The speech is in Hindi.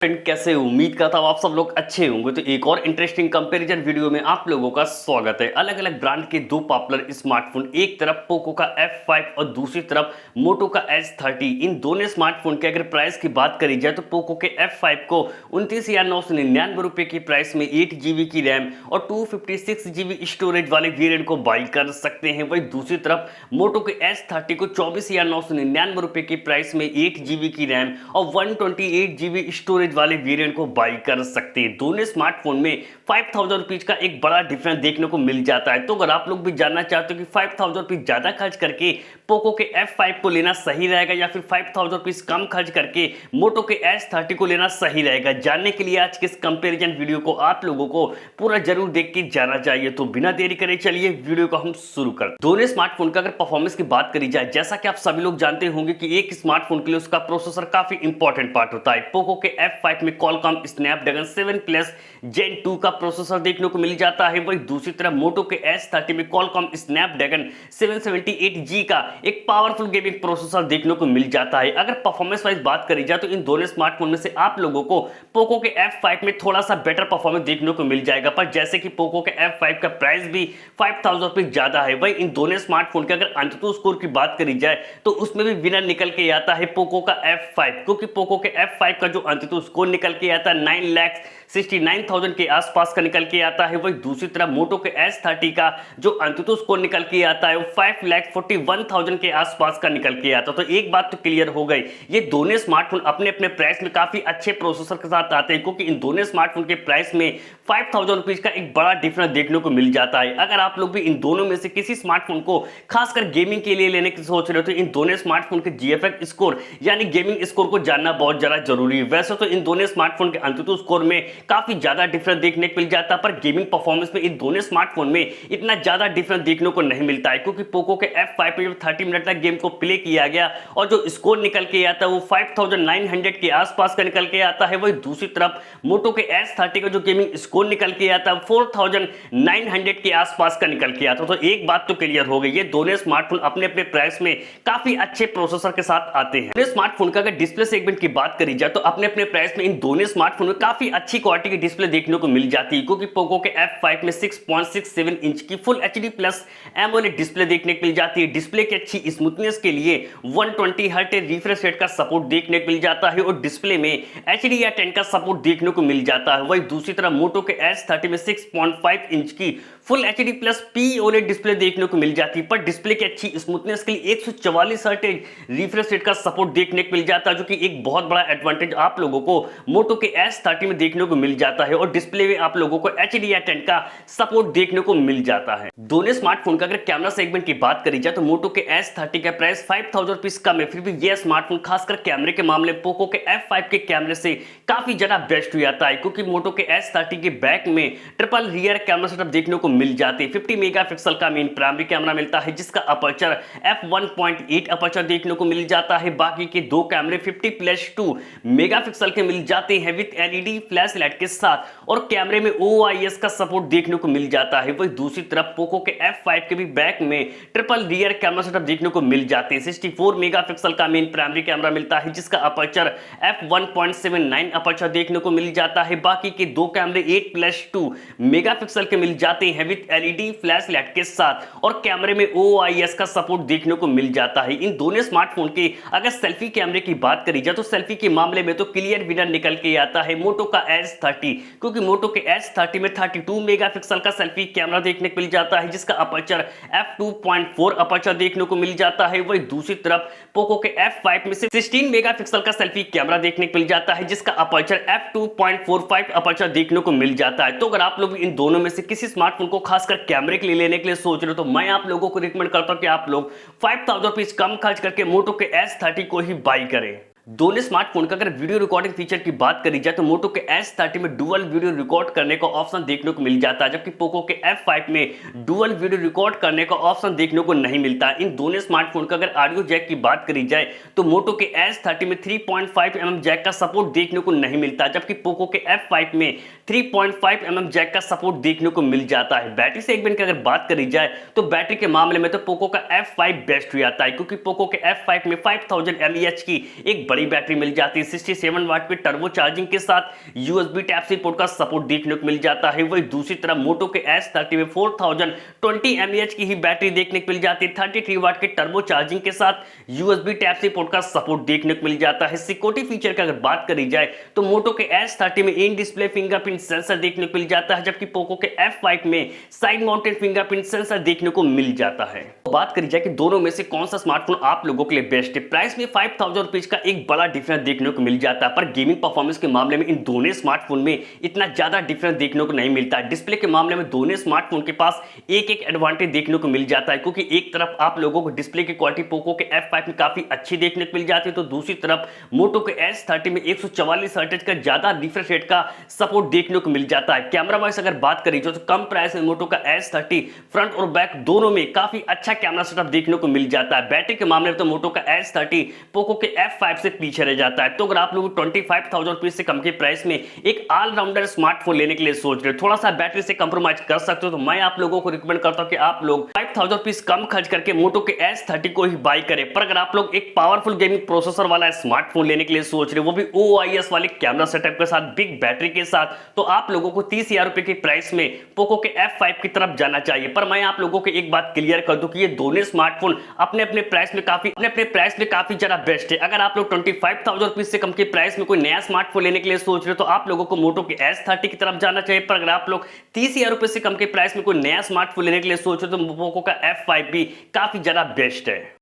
फ्रेंड कैसे हो? उम्मीद करता हूँ आप सब लोग अच्छे होंगे। तो एक और इंटरेस्टिंग कंपैरिजन वीडियो में आप लोगों का स्वागत है। अलग अलग ब्रांड के दो पॉपुलर स्मार्टफोन, एक तरफ पोको का F5 और दूसरी तरफ मोटो का S30। इन दोनों स्मार्टफोन के अगर प्राइस की बात करी जाए तो पोको के F5 को 29,999 रुपए की प्राइस में 8 GB की रैम और 256 GB स्टोरेज वाले वेरिएंट को बाई कर सकते हैं। वही दूसरी तरफ मोटो के S30 को 24,999 रुपए की प्राइस में 8 GB की रैम और 128 GB स्टोरेज वाले वेरिएंट को बाई कर सकते हैं। दोनों स्मार्टफोन में 5,000 रुपीज का एक बड़ा डिफरेंस देखने को मिल जाता है। तो अगर आप लोग भी जानना चाहते हो कि 5,000 रुपीज ज्यादा खर्च करके पोको के F5 को लेना सही रहेगा या फिर 5,000 रुपीज कम खर्च करके मोटो के S30 को लेना सही रहेगा, जानने के लिए आज के इस कंपैरिजन वीडियो को आप लोगों को पूरा जरूर देख के जाना चाहिए। तो बिना देरी करे चलिए वीडियो को हम शुरू करते हैं। दोनों स्मार्टफोन का अगर परफॉर्मेंस की बात करी जाए, जैसा कि आप सभी लोग जानते होंगे कि एक स्मार्टफोन के लिए उसका प्रोसेसर काफी इंपॉर्टेंट पार्ट होता है। पोको के F5 में Qualcomm Snapdragon 7 Plus Gen 2 का प्रोसेसर देखने को मिल जाता है। वही दूसरी तरफ मोटो के S30 में Qualcomm Snapdragon 778G का एक पावरफुल गेमिंग प्रोसेसर देखने को मिल जाता है। अगर परफॉर्मेंस वाइज बात करी जाए तो इन दोनों स्मार्टफोन में से आप लोगों को पोको के F5 में थोड़ा सा बेटर परफॉर्मेंस देखने को मिल जाएगा, पर जैसे कि पोको के F5 का प्राइस भी 5,000 रुपीज ज्यादा है। वही इन दोनों स्मार्टफोन के अगर अंततः स्कोर की बात करी जाए तो उसमें भी विनर निकल के आता है पोको का F5, क्योंकि पोको के F5 का जो अंततः स्कोर निकल के आता है 9,69,000 के आसपास का निकल के आता है। वही दूसरी तरफ मोटो के S30 का जो अंततः स्कोर निकल के आता है वो 5,41,000 के आसपास का निकल के आता है। तो एक बात तो क्लियर हो गई, ये दोनों स्मार्टफोन अपने अपने प्राइस में काफी अच्छे प्रोसेसर के साथ आते हैं, क्योंकि इन दोनों स्मार्टफोन के प्राइस में 5,000 रुपीज का एक बड़ा डिफरेंस देखने को मिल जाता है। अगर आप लोग भी इन दोनों में से किसी स्मार्टफोन को खासकर गेमिंग के लिए लेने की सोच रहे हो तो इन दोनों स्मार्टफोन के GFX स्कोर यानी गेमिंग स्कोर को जानना बहुत ज्यादा जरूरी है। वैसे तो इन दोनों स्मार्टफोन के अंततः स्कोर में काफी ज्यादा डिफरेंस देखने को मिल जाता है, पर गेमिंग परफॉर्मेंस में इन दोनों स्मार्टफोन में इतना ज्यादा डिफरेंस देखने को नहीं मिलता है, क्योंकि पोको के F5 में जब 30 मिनट तक गेम को प्ले किया गया और जो स्कोर निकल के आता है वो 5,900 के आसपास का निकल के आता है। वही दूसरी तरफ मोटो के S30 का जो गेमिंग स्कोर निकल के आता है 4,900 के आसपास का निकल के आता है। तो एक बात तो क्लियर हो गई, ये दोनों स्मार्टफोन अपने अपने प्राइस में काफी अच्छे प्रोसेसर के साथ आते हैं। स्मार्टफोन का अगर डिस्प्ले सेगमेंट की बात करी जाए तो अपने अपने प्राइस में इन दोनों स्मार्टफोन में काफी अच्छी क्वालिटी की डिस्प्ले देखने को मिल जाती है, क्योंकि पोको के F5 में 6.67 इंच की full HD plus AMOLED display देखने को मिल जाती है। डिस्प्ले की अच्छी स्मूथनेस के लिए 120 हर्ट्ज रिफ्रेश रेट का सपोर्ट देखने को मिल जाता है और डिस्प्ले में HDR10 का सपोर्ट देखने को मिल जाता है। वही दूसरी तरफ मोटो के S30 में 6.5 इंच की full HD plus POLED display देखने को मिल जाती है, पर डिस्प्ले की अच्छी स्मूथनेस के लिए 144 हर्ट्ज रिफ्रेश रेट का सपोर्ट देखने को मिल जाता है, जो कि एक बहुत बड़ा एडवांटेज आप लोगों को मोटो के S30 में देखने को मिल जाता है। और डिस्प्ले में आप लोगों को HDR10 का सपोर्ट देखने को मिल जाता है। दोनों स्मार्टफोन का अगर कैमरा सेगमेंट की बात करी जाए तो मोटो के S30 का प्राइस 5,000 रुपीज कम है, फिर भी यह स्मार्टफोन खासकर कैमरे के मामले पोको के F5 के कैमरे से काफी ज्यादा बेस्ट हो जाता है, क्योंकि मोटो के S30 के बैक में ट्रिपल रियर कैमरा सेटअप देखने को मिल जाते हैं। 50 मेगापिक्सल का मेन प्राइमरी कैमरा मिलता है, जिसका अपर्चर f1.8 अपर्चर देखने को मिल जाता है। बाकी के दो कैमरे 50+2 मेगापिक्सल के मिल जाते हैं विद LED फ्लैश लाइट के साथ, और कैमरे में OIS का सपोर्ट देखने को मिल जाता है। वही दूसरी तरफ पोको के F5 के भी बैक में ट्रिपल रियर कैमरा सेटअप देखने को मिल जाते हैं। 64 मेगापिक्सल का मेन प्राइमरी कैमरा मिलता है, जिसका अपर्चर f1.79 अपर्चर देखने को मिल जाता है। बाकी के दो कैमरे 8+2 मेगापिक्सल के मिल जाते हैं विद LED फ्लैश लाइट के साथ, और कैमरे में OIS का सपोर्ट देखने को मिल जाता है। इन दोनों स्मार्टफोन के अगर सेल्फी कैमरे की बात करी जाए तो सेल्फी के मामले में तो क्लियर विनर निकल के आता है मोटो का S30, क्योंकि मोटो के S30 में 32 मेगापिक्सल का सेल्फी कैमरा देखने को मिल जाता है, जिसका अपर्चर f2.4 अपर्चर देखने को मिल जाता है। वही दूसरी तरफ पोको के F5 में 16 मेगापिक्सल का सेल्फी कैमरा देखने को मिल जाता है, जिसका अपर्चर f2.45 अपर्चर देखने को मिल जाता है। तो अगर आप लोग इन दोनों में से किसी स्मार्टफोन को खासकर कैमरे के लिए लेने के लिए सोच रहे हो तो मैं आप लोगों को रिकमेंड करता हूं कि आप लोग 5,000 रुपीज कम खर्च करके मोटो के S30 को ही बाई करें। दोनों स्मार्टफोन का अगर वीडियो रिकॉर्डिंग फीचर की बात करी जाए तो मोटो के S30 में डुअल वीडियो रिकॉर्ड करने का ऑप्शन देखने को मिल जाता है, जबकि पोको के F5 में डुअल वीडियो रिकॉर्ड करने का ऑप्शन देखने को नहीं मिलता। इन दोनों स्मार्टफोन का अगर ऑडियो जैक की बात करी जाए तो मोटो के S30 में 3.5 mm जैक का सपोर्ट देखने को नहीं मिलता, जबकि पोको के F5 में 3.5 mm जैक का सपोर्ट देखने को मिल जाता है। बैटरी सेगमेंट की अगर बात करी जाए तो बैटरी के मामले में तो पोको का F5 बेस्ट हो जाता है, क्योंकि पोको के F5 में 5000 mAh की एक बड़ी बड़ी बैटरी मिल जाती है, 67 वाट के टर्बो चार्जिंग के साथ यूएसबी टाइप सी पोर्ट का सपोर्ट देखने को मिल जाता है। वही दूसरी तरफ मोटो के S30 में 4020 mAh की ही बैटरी देखने को मिल जाती है, 33 वाट के टर्बो चार्जिंग के साथ यूएसबी टाइप सी पोर्ट का सपोर्ट देखने को मिल जाता है। सिक्योरिटी फीचर की अगर बात करी जाए तो मोटो के S30 में इन डिस्प्ले फिंगरप्रिंट सेंसर देखने को मिल जाता है, जबकि पोको के F5 में साइड माउंटेड फिंगरप्रिंट सेंसर देखने को मिल जाता है। बात करी जाए कि दोनों में से कौन सा स्मार्टफोन आप लोगों के लिए बेस्ट है, प्राइस में 5000 रुपीज का एक बड़ा डिफरेंस देखने को मिल जाता है, पर गेमिंग परफॉर्मेंस के मामले में इन दोनों स्मार्टफोन में इतना ज्यादा डिफरेंस देखने को नहीं मिलता है। डिस्प्ले के मामले में दोनों स्मार्टफोन के पास एक एक एडवांटेज देखने को मिल जाता है, क्योंकि एक तरफ आप लोगों को डिस्प्ले की क्वालिटी पोको के F5 में काफी अच्छी देखने को मिल जाती है, तो दूसरी तरफ मोटो के S30 में 144 हर्ट्ज का ज्यादा रिफ्रेश रेट का सपोर्ट देखने को मिल जाता है। कैमरा वाइज अगर बात करी जाए तो कम प्राइस में मोटो का S30 फ्रंट और बैक दोनों में काफी अच्छा कैमरा सेटअप देखने को मिल जाता है। बैटरी के मामले में तो मोटो का S30 पोको के F5 से पीछे रह जाता है। तो अगर आप लोग 25,000 रुपीज से कम के प्राइस में एक ऑलराउंडर स्मार्टफोन लेने के लिए सोच रहे हो, थोड़ा सा बैटरी से कंप्रोमाइज कर सकते हो, तो मैं आप लोगों को रिकमेंड करता हूं कि आप लोग 5000 रुपीज कम खर्च करके मोटो के S30 को ही बाई करें। पर अगर आप लोग एक पावरफुल गेमिंग प्रोसेसर वाला स्मार्टफोन लेने के लिए सोच रहे हो, वो भी OIS वाले कैमरा सेटअप के साथ, बिग बैटरी के साथ, तो आप लोगों को 30,000 रुपए की प्राइस में पोको के F5 की तरफ जाना चाहिए। पर मैं आप लोगों को एक बात क्लियर कर दूं कि ये दोनों स्मार्टफोन अपने अपने प्राइस में काफी ज्यादा बेस्ट है। अगर आप लोग 25,000 रुपीज से कम के प्राइस में कोई नया स्मार्टफोन लेने के लिए सोच रहे हो, तो आप लोगों को मोटो के S30 की तरफ जाना चाहिए। पर अगर आप लोग 30,000 रुपए से कम के प्राइस में कोई नया स्मार्टफोन लेने के लिए सोच रहे हो, तो पोको का F5 भी काफी ज्यादा बेस्ट है।